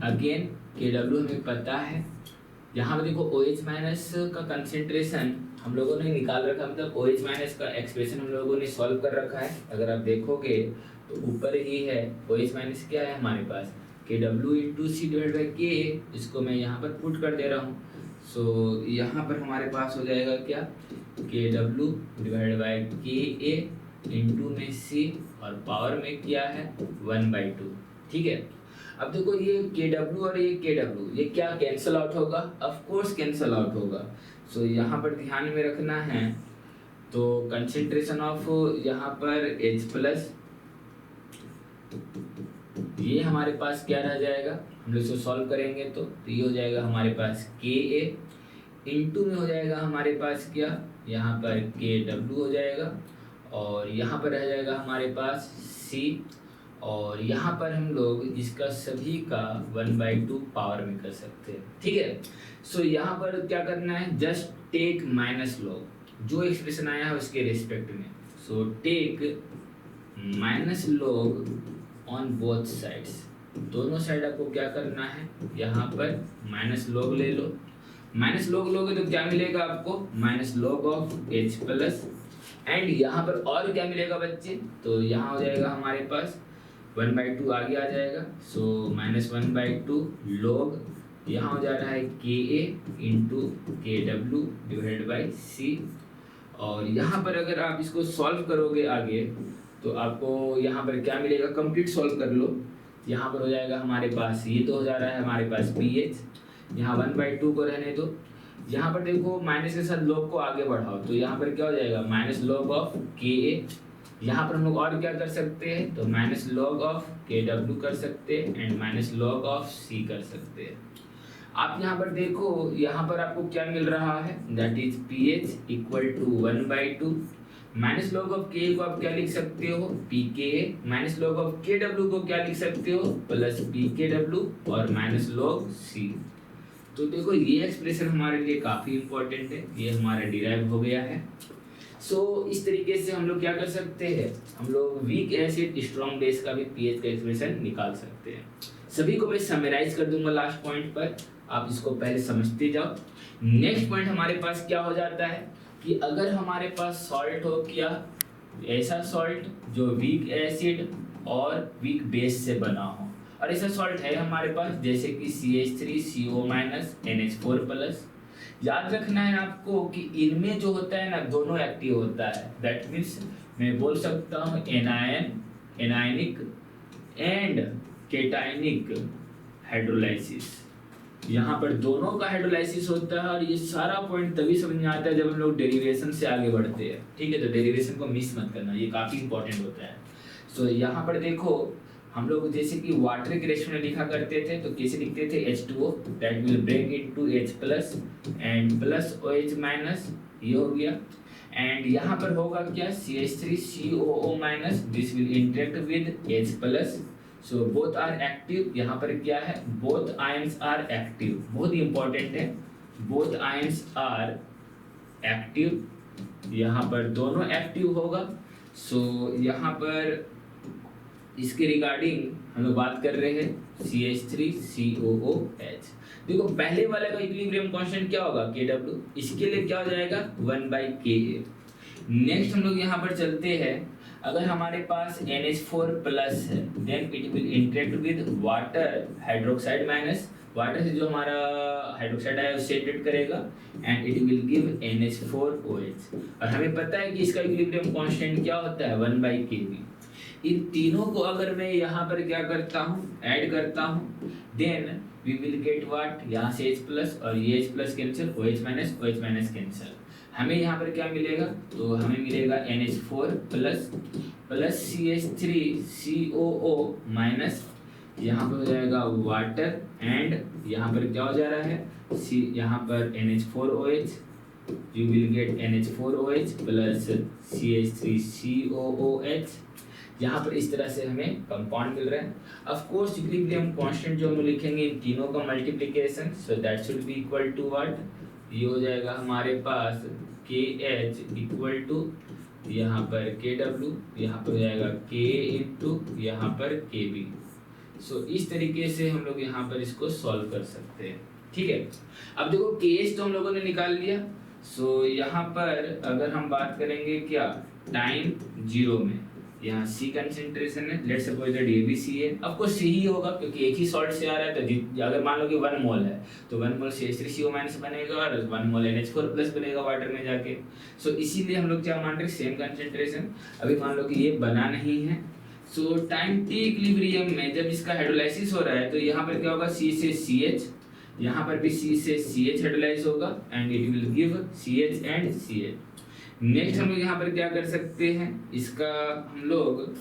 again KW हमें पता है, यहाँ पर देखो OH माइनस का कंसंट्रेशन हम लोगों ने निकाल रखा, मतलब OH माइनस का एक्सप्रेशन हम लोगों ने सॉल्व कर रखा है। अगर आप देखोगे तो ऊपर ही है, OH माइनस क्या है हमारे पास, KW into C divide by K, इसको मैं यहाँ पर पुट कर दे रहा हूँ। सो यहाँ पर हमारे पास हो जाएगा क्या, KW divide by KA into में सी और पावर में क्या है 1/2। ठीक है, अब देखो ये KW और ये KW ये क्या कैंसल आउट होगा, ऑफ कोर्स कैंसल आउट होगा। सो यहाँ पर ध्यान में रखना है, तो कंसेंट्रेशन ऑफ यहाँ पर H प्लस, ये हमारे पास क्या रह जाएगा, हम लोग इसको सॉल्व करेंगे तो ये हो जाएगा हमारे पास KA इंटू में हो जाएगा हमारे पास क्या, यहाँ पर KW हो जाएगा और यहाँ पर रह जाएगा हमारे पास C, और यहाँ पर हम लोग इसका सभी का 1/2 पावर में कर सकते हैं। ठीक है, सो यहाँ पर क्या करना है, जस्ट टेक माइनस लॉग, जो एक्सप्रेशन आया है उसके रिस्पेक्ट में। So take minus log on both sides, दोनों साइड आपको क्या करना है, यहाँ पर माइनस लॉग ले लो। माइनस लॉग लोगे तो क्या मिलेगा आपको, minus log of H plus, and यहाँ पर और क्या मिलेगा बच्चे, तो यहाँ हो जाएगा हमारे पास 1/2 आगे आ जाएगा। सो -1/2 लॉग यहाँ हो जा रहा है KA into KW divided by C, और यहाँ पर अगर आप इसको सॉल्व करोगे आगे तो आपको यहाँ पर क्या मिलेगा, कंप्लीट सॉल्व कर लो। यहाँ पर हो जाएगा हमारे पास, ये तो हो जा रहा है हमारे पास PH, यहाँ 1/2 को रहने दो। यहाँ पर देखो माइनस के साथ लॉग को आगे बढ़ाओ तो यहाँ पर क्या हो जाएगा, माइनस लॉग ऑफ KA। यहाँ पर हम लोग और क्या कर सकते हैं, तो माइनस लॉग ऑफ KW कर सकते हैं and minus log of C कर सकते हैं। आप यहाँ पर देखो, यहाँ पर आपको क्या मिल रहा है, that is PH equal to 1/2। Minus log of K को आप क्या लिख सकते हो, PKA, minus log of KW को क्या लिख सकते हो, प्लस PKW और माइनस लॉग C। तो देखो ये एक्सप्रेशन हमारे लिए काफ़ी इंपॉर्टेंट है, ये हमारा डिराइव हो गया है। सो इस तरीके से हम लोग क्या कर सकते हैं, हम लोग वीक एसिड स्ट्रॉन्ग बेस का भी पीएच का एक्सप्रेशन निकाल सकते हैं। सभी को मैं समराइज कर दूंगा लास्ट पॉइंट पर, आप इसको पहले समझते जाओ। नेक्स्ट पॉइंट हमारे पास क्या हो जाता है कि अगर हमारे पास सॉल्ट हो, क्या ऐसा सॉल्ट जो वीक एसिड और वीक बेस से बना हो, और ऐसा सॉल्ट है हमारे पास जैसे कि CH3CO- NH4+। याद रखना है आपको कि इनमें जो होता है ना, दोनों एक्टिव होता है। दैट मीन्स मैं बोल सकता हूँ एनायनिक एंड केटायनिक हाइड्रोलाइसिस, यहाँ पर दोनों का हाइड्रोलाइसिस होता है। और ये सारा पॉइंट तभी समझ में आता है जब हम लोग डेरिवेशन से आगे बढ़ते हैं। ठीक है, तो डेरिवेशन को मिस मत करना, ये काफ़ी इंपॉर्टेंट होता है। सो यहाँ पर देखो, हम लोग जैसे कि वाटर के रेशो में लिखा करते थे तो कैसे लिखते थे, H2O that will break into H plus and plus OH minus, ये हो गया। एंड यहाँ पर होगा क्या, CH3COO- this will interact with H plus, so both are active. यहाँ पर क्या है, बोथ आयंस आर एक्टिव, बहुत ही इंपॉर्टेंट है, बोथ आयंस आर एक्टिव, यहाँ पर दोनों एक्टिव होगा। सो यहाँ पर इसके रिगार्डिंग हम लोग बात कर रहे हैं CH3COOH। देखो पहले वाले का इक्विलिब्रियम कांस्टेंट क्या होगा, KW, इसके लिए क्या हो जाएगा 1/KA। नेक्स्ट हम लोग यहाँ पर चलते हैं, अगर हमारे पास NH4+ है then it will interact with water hydroxide minus, water से जो हमारा हाइड्रोक्साइड आया उससे इंटरेक्ट करेगा and it will give NH4OH। और हमें पता है कि इसका इक्विलिब्रियम कांस्टेंट क्या होता है 1/KB। इन तीनों को अगर मैं यहाँ पर क्या करता हूँ, ऐड करता हूँ, then we will get what, यहाँ से H प्लस और ये H plus cancel, OH minus cancel. हमें यहाँ पर क्या मिलेगा, तो हमें मिलेगा NH4 प्लस CH3COO माइनस, यहाँ पर हो जाएगा वाटर एंड यहाँ पर क्या हो जा रहा है, यहाँ पर NH4OH, you will get NH4OH plus CH3COOH। यहाँ पर इस तरह से हमें कंपाउंड मिल रहा है। ऑफ कोर्स इक्विलिब्रियम कांस्टेंट जो हम लिखेंगे इन तीनों का multiplication, so that should be equal to what, ये हो जाएगा हमारे पास KH इक्वल टू यहाँ पर KW, यहाँ पर हो जाएगा K इंटू यहाँ पर KB। सो इस तरीके से हम लोग यहाँ पर इसको सॉल्व कर सकते हैं। ठीक है, अब देखो KH तो हम लोगों ने निकाल लिया। सो यहाँ पर अगर हम बात करेंगे क्या, टाइम 0 में, यहाँ C कंसेंट्रेशन है, लेट्स सपोज दैट ये भी C है। ऑफ कोर्स C ही होगा क्योंकि एक ही सॉल्ट से आ रहा है, तो अगर मान लो कि 1 मोल है तो 1 मोल CH3CO- बनेगा और 1 मोल NH4+ बनेगा वाटर में जाके। सो इसीलिए हम लोग क्या मान रहे हैं, सेम कंसेंट्रेशन। अभी मान लो कि ये बना नहीं है, सो टाइम t इक्विलिब्रियम में जब इसका हाइड्रोलाइसिस हो रहा है तो यहाँ पर क्या होगा, C से CH, यहाँ पर भी C से CH हाइड्रोलाइज होगा and it will give CH and CH। Next हम लोग यहाँ पर क्या कर सकते हैं, इसका हम लोग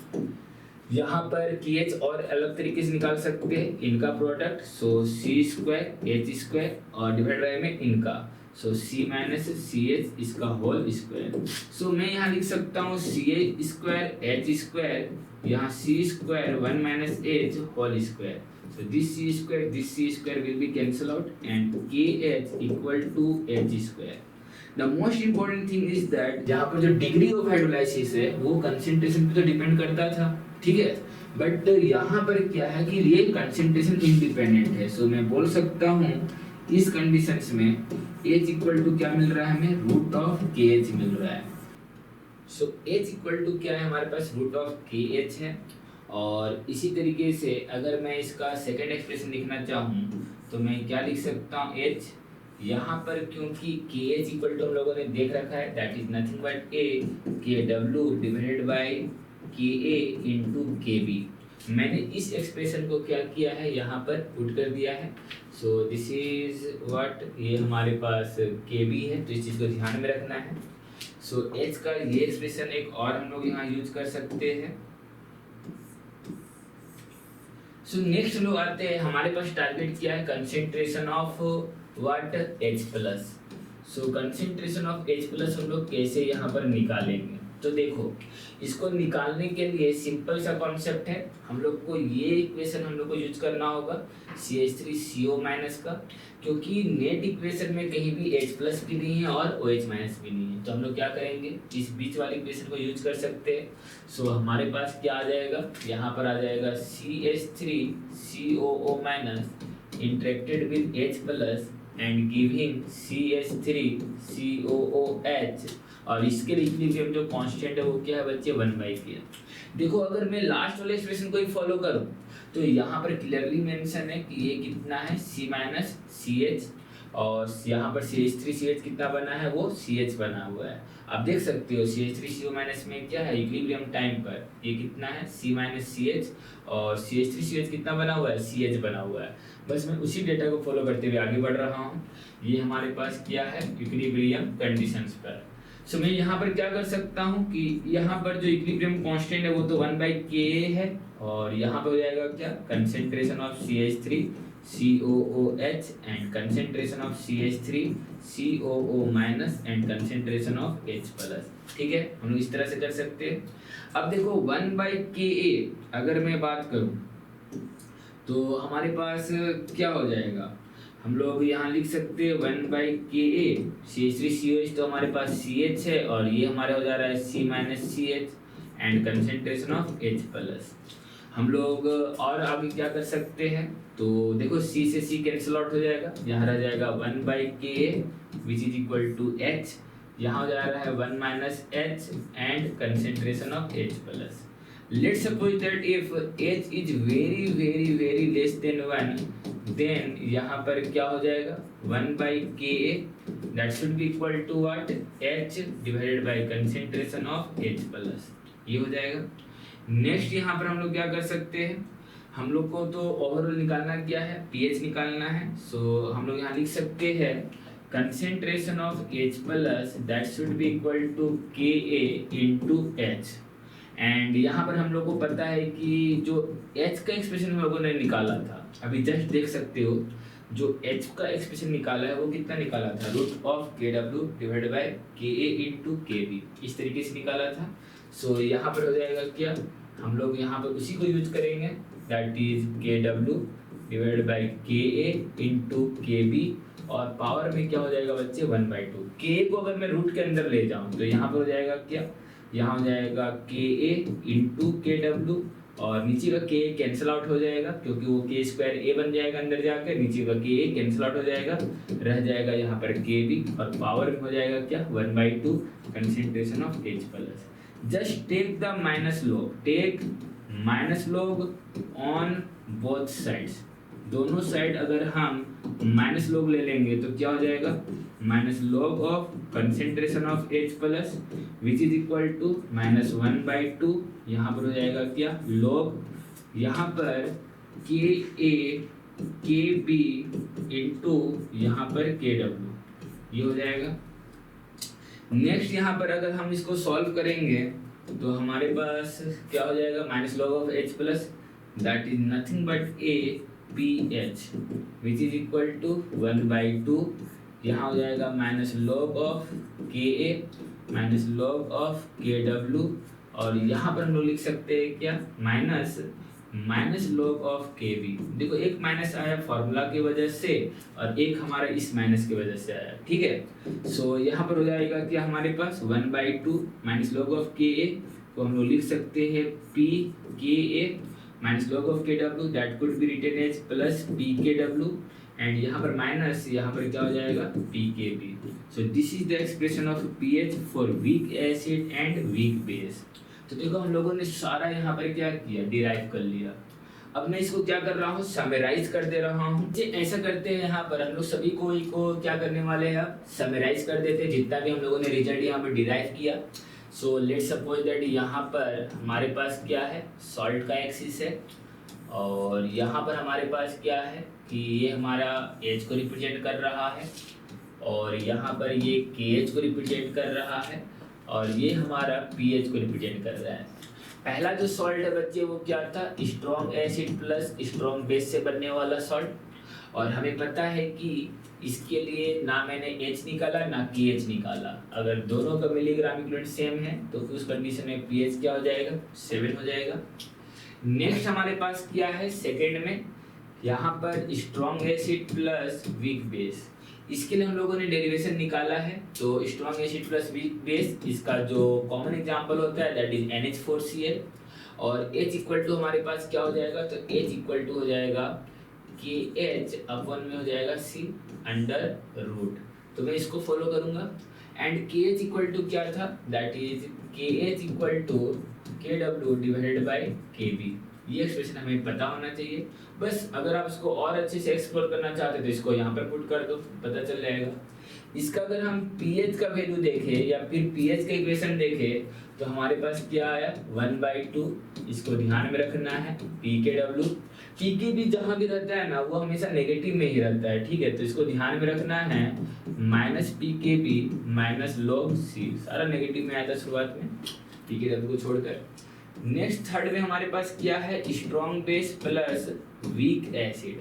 यहाँ पर KH और अलग तरीके से निकाल सकते हैं, इनका प्रोडक्ट, सो C² H² और डिवाइड बाय में इनका, सो C माइनस CH इसका होल स्क्वायर। सो मैं यहाँ लिख सकता हूँ CH² H², यहाँ C² 1 minus H whole square. So this C² will be cancel out and KH equal to H². The most important thing is that यहाँ पर जो डिग्री ऑफ हाइड्रोलाइसिस है वो कंसेंट्रेशन पे तो डिपेंड करता था, ठीक है, बट यहाँ पर क्या है कि ये कंसेंट्रेशन इंडिपेंडेंट है। सो मैं बोल सकता हूँ इस कंडीशंस में H इक्वल टू क्या मिल रहा है हमें, रूट ऑफ KH मिल रहा है। सो H इक्वल टू क्या है हमारे पास, रूट ऑफ KH है। और इसी तरीके से अगर मैं इसका सेकेंड एक्सप्रेशन लिखना चाहूँ तो मैं क्या लिख सकता हूँ, H यहाँ पर क्योंकि KH इक्वल टू हम लोगों ने देख रखा है that is nothing but KW divided by KA into KB। मैंने इस एक्सप्रेशन को क्या किया है, यहाँ पर पुट कर दिया है। सो दिस इज व्हाट, ये हमारे पास KB है, तो इस चीज़ को ध्यान में रखना है। सो H का ये एक्सप्रेशन एक और हम लोग यहाँ यूज कर सकते हैं। सो नेक्स्ट लोग आते हैं, हमारे पास टारगेट क्या है, concentration of what, H+। So concentration of H+ हम लोग कैसे यहाँ पर निकालेंगे, तो देखो इसको निकालने के लिए सिंपल सा कॉन्सेप्ट है, हम लोग को ये इक्वेशन हम लोग को यूज करना होगा CH3CO- का, क्योंकि नेट इक्वेशन में कहीं भी H+ भी नहीं है और OH- भी नहीं है, तो हम लोग क्या करेंगे, इस बीच वाली इक्वेशन को यूज कर सकते हैं। सो हमारे पास क्या आ जाएगा, यहाँ पर आ जाएगा CH3COO- interacted with H+ and giving CH3COOH, और इसके इक्विलिब्रियम जो कांस्टेंट है वो क्या है बच्चे, 1/k। देखो अगर मैं लास्ट वाले एक्सप्रेशन को ही फॉलो करूं तो यहाँ पर क्लियरली मेंशन है कि ये कितना है, C माइनस CH, और यहाँ पर CH3CH कितना बना है, वो CH बना हुआ है। आप देख सकते हो CH3CO- में क्या है, इक्विलिब्रियम टाइम पर ये कितना है, C माइनस CH, और CH3CH कितना बना हुआ है, CH बना हुआ है। बस मैं उसी डेटा को फॉलो करते हुए आगे बढ़ रहा हूँ। ये हमारे पास क्या है, इक्विलिब्रियम कंडीशंस पर। सो मैं यहाँ पर क्या कर सकता हूँ कि यहाँ पर जो इक्विलिब्रियम कांस्टेंट है वो तो 1/k है, और यहाँ पर हो जाएगा क्या, concentration of CH3COOH and concentration of CH3COO- and concentration of H+। ठीक है, हम लोग इस तरह से कर सकते हैं। अब देखो 1/ka अगर मैं बात करूँ तो हमारे पास क्या हो जाएगा, हम लोग यहाँ लिख सकते हैं 1/ka, CH3COH तो हमारे पास CH है, और ये हमारा हो जा रहा है C minus CH and concentration of H+। हम लोग और आगे क्या कर सकते हैं, तो देखो C से C कैंसिल आउट हो जाएगा, यहाँ रह जाएगा 1/ka which is equal to H, यहाँ हो जा रहा है 1 minus H and concentration of H+। Let's suppose that if H is very less than 1, then यहाँ पर क्या हो जाएगा, 1/ka that should be equal to what, H divided by concentration of H+, ये हो जाएगा। नेक्स्ट यहाँ पर हम लोग क्या कर सकते हैं, हम लोग को तो ओवरऑल निकालना क्या है, pH निकालना है। सो हम लोग यहाँ लिख सकते हैं concentration of H+ that should be equal to Ka into H, and यहाँ पर हम लोग को पता है कि जो H का एक्सप्रेशन हम लोगों ने निकाला था, अभी जस्ट देख सकते हो जो H का एक्सप्रेशन निकाला है वो कितना निकाला था, root of KW divided by KA into KB, इस तरीके से निकाला था। सो यहाँ पर हो जाएगा क्या, हम लोग यहाँ पर उसी को यूज करेंगे, that is KW divided by KA into KB, और पावर में क्या हो जाएगा बच्चे, 1/2। K को अगर मैं रूट के अंदर ले जाऊँ तो यहाँ पर हो जाएगा क्या, यहाँ हो जाएगा KA इंटू KW, और नीचे का K कैंसिल आउट हो जाएगा क्योंकि वो K² बन जाएगा अंदर जाकर, नीचे का KA कैंसिल आउट हो जाएगा, रह जाएगा यहाँ पर KB, और पावर में हो जाएगा क्या, 1/2 concentration of H+। Just take the minus log, take minus log on both sides, दोनों साइड अगर हम माइनस लॉग ले लेंगे तो क्या हो जाएगा, minus log of concentration of H plus which is equal to -1/2, यहाँ पर हो जाएगा क्या लॉग, यहाँ पर Ka Kb इंटू यहाँ पर Kw, ये हो जाएगा। नेक्स्ट यहाँ पर अगर हम इसको सॉल्व करेंगे तो हमारे पास क्या हो जाएगा, minus log of H plus that is nothing but APH which is equal to 1/2, यहाँ हो जाएगा minus log of Ka minus log of Kw, और यहाँ पर हम लोग लिख सकते हैं क्या, माइनस लॉग ऑफ Kb। देखो एक माइनस आया फॉर्मूला की वजह से और एक हमारा इस माइनस की वजह से आया, ठीक है। सो यहाँ पर हो जाएगा क्या हमारे पास 1/2 माइनस लॉग ऑफ Ka को हम लोग लिख सकते हैं Pka minus log of Kw that could be written as plus Pkw, and यहाँ पर माइनस, यहाँ पर क्या हो जाएगा Pkb। So this is the expression of pH for weak acid and weak base. तो देखो हम लोगों ने सारा यहाँ पर क्या किया, डिराइव कर लिया। अब मैं इसको क्या कर रहा हूँ, समराइज कर दे रहा हूँ। ऐसा करते हैं यहाँ पर हम लोग सभी को क्या करने वाले हैं, अब समराइज कर देते हैं जितना भी हम लोगों ने रिजल्ट यहाँ पर डिराइव किया। सो लेट सपोज दैट यहाँ पर हमारे पास क्या है, सॉल्ट का एक्सिस है, और यहाँ पर हमारे पास क्या है कि ये हमारा H को रिप्रेजेंट कर रहा है, और यहाँ पर ये KH को रिप्रेजेंट कर रहा है, और ये हमारा pH को रिप्रेजेंट कर रहा है। पहला जो सॉल्ट है बच्चे वो क्या था, strong acid plus strong base से बनने वाला सॉल्ट, और हमें पता है कि इसके लिए ना मैंने H निकाला ना KH निकाला। अगर दोनों का मिलीग्राम इक्विवेलेंट सेम है तो उस कंडीशन में pH क्या हो जाएगा, 7 हो जाएगा। नेक्स्ट हमारे पास क्या है, सेकेंड में यहाँ पर strong acid plus weak base, इसके लिए हम लोगों ने डेरिवेशन निकाला है। तो strong acid plus weak base, इसका जो कॉमन एग्जांपल होता है दैट इज NH4Cl, और H इक्वल टू हमारे पास क्या हो जाएगा, तो H इक्वल टू हो जाएगा KH अपन में हो जाएगा C अंडर रूट, तो मैं इसको फॉलो करूंगा। एंड KH इक्वल टू क्या था, that is KH equal to KW divided by KB। ये एक्सप्रेशन हमें पता होना चाहिए। बस अगर आप इसको और अच्छे से एक्सप्लोर करना चाहते हो तो इसको यहाँ पर पुट कर दो, पता चल जाएगा। इसका अगर हम pH का वैल्यू देखें या फिर pH का इक्वेशन देखें तो हमारे पास क्या आया, 1/2, इसको ध्यान में रखना है। Pkw, Pk भी जहाँ भी रहता है ना वो हमेशा नेगेटिव में ही रहता है, ठीक है, तो इसको ध्यान में रखना है। -Pkb माइनस log C, सारा नेगेटिव में आया था शुरुआत में Pkw को छोड़कर। नेक्स्ट थर्ड में हमारे पास क्या है, strong base plus weak acid.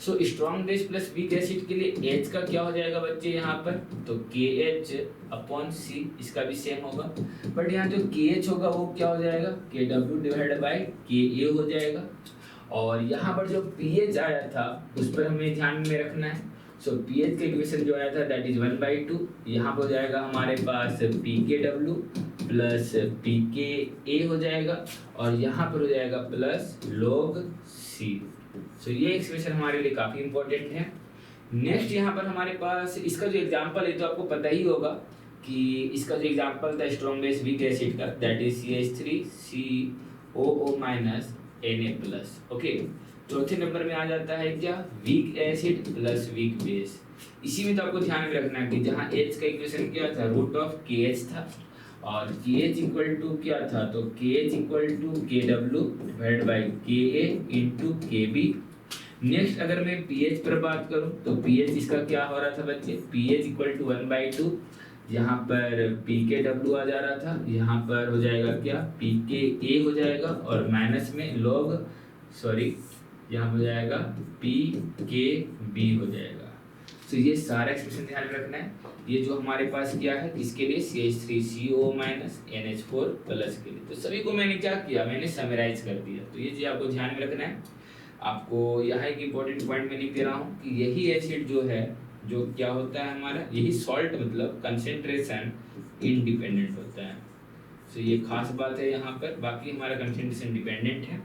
So strong base plus weak acid के लिए H का क्या हो जाएगा बच्चे यहाँ पर, तो KH अपॉन C, इसका भी सेम होगा, बट यहाँ जो KH होगा वो क्या हो जाएगा, KW डिवाइडेड बाय KA हो जाएगा। और यहाँ पर जो pH आया था उस पर हमें ध्यान में रखना है। सो pH का इक्वेशन जो आया था दैट इज 1/2, यहाँ पर हो जाएगा हमारे पास Pkw प्लस Pka हो जाएगा, और यहाँ पर हो जाएगा प्लस log C। सो ये एक्सप्रेशन हमारे लिए काफ़ी इंपॉर्टेंट है। नेक्स्ट यहाँ पर हमारे पास इसका जो एग्जांपल है तो आपको पता ही होगा कि इसका जो एग्जांपल था स्ट्रॉन्ग बेस वीक एसिड का that is CH3COO Na+, okay. चौथे नंबर में आ जाता है क्या, weak acid plus weak base. इसी में तो आपको ध्यान में रखना है कि जहाँ H का इक्वेशन क्या था, रूट ऑफ KH था, और KH इक्वल टू क्या था, तो KH equal to KW divide by KA into KB। Next अगर मैं pH पर बात करूं तो pH इसका क्या हो रहा था बच्चे, pH इक्वल टू 1/2, यहाँ पर Pkw आ जा रहा था, यहाँ पर हो जाएगा क्या, Pka हो जाएगा, और माइनस में यहाँ हो जाएगा Pkb हो जाएगा। तो ये सारा एक्सप्रेशन ध्यान में रखना है। ये जो हमारे पास क्या है, इसके लिए CH3CO NH4 प्लस के लिए, तो सभी को मैंने क्या किया, मैंने समराइज कर दिया। तो ये चीज आपको ध्यान में रखना है। आपको यहाँ एक इम्पोर्टेंट पॉइंट में लिख दे रहा हूँ कि यही एसिड जो है, जो क्या होता है हमारा, यही सॉल्ट मतलब कंसेंट्रेशन इंडिपेंडेंट होता है। तो ये खास बात है यहाँ पर, बाकी हमारा कंसेंट्रेशन डिपेंडेंट है,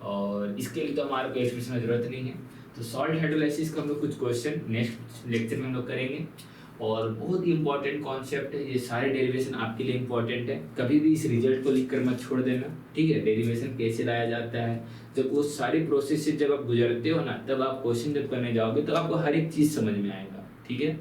और इसके लिए तो हमारे को एक्सप्रेशन की जरूरत नहीं है। तो सॉल्ट हाइड्रोलाइसिस का हम लोग कुछ क्वेश्चन नेक्स्ट लेक्चर में हम लोग करेंगे। और बहुत ही इंपॉर्टेंट कॉन्सेप्ट है, ये सारे डेरिवेशन आपके लिए इंपॉर्टेंट है। कभी भी इस रिजल्ट को लिख कर मत छोड़ देना, ठीक है। डेरिवेशन कैसे लाया जाता है, जब वो सारी प्रोसेस से जब आप गुजरते हो ना, तब आप क्वेश्चन जब करने जाओगे तो आपको हर एक चीज़ समझ में आएगा, ठीक है।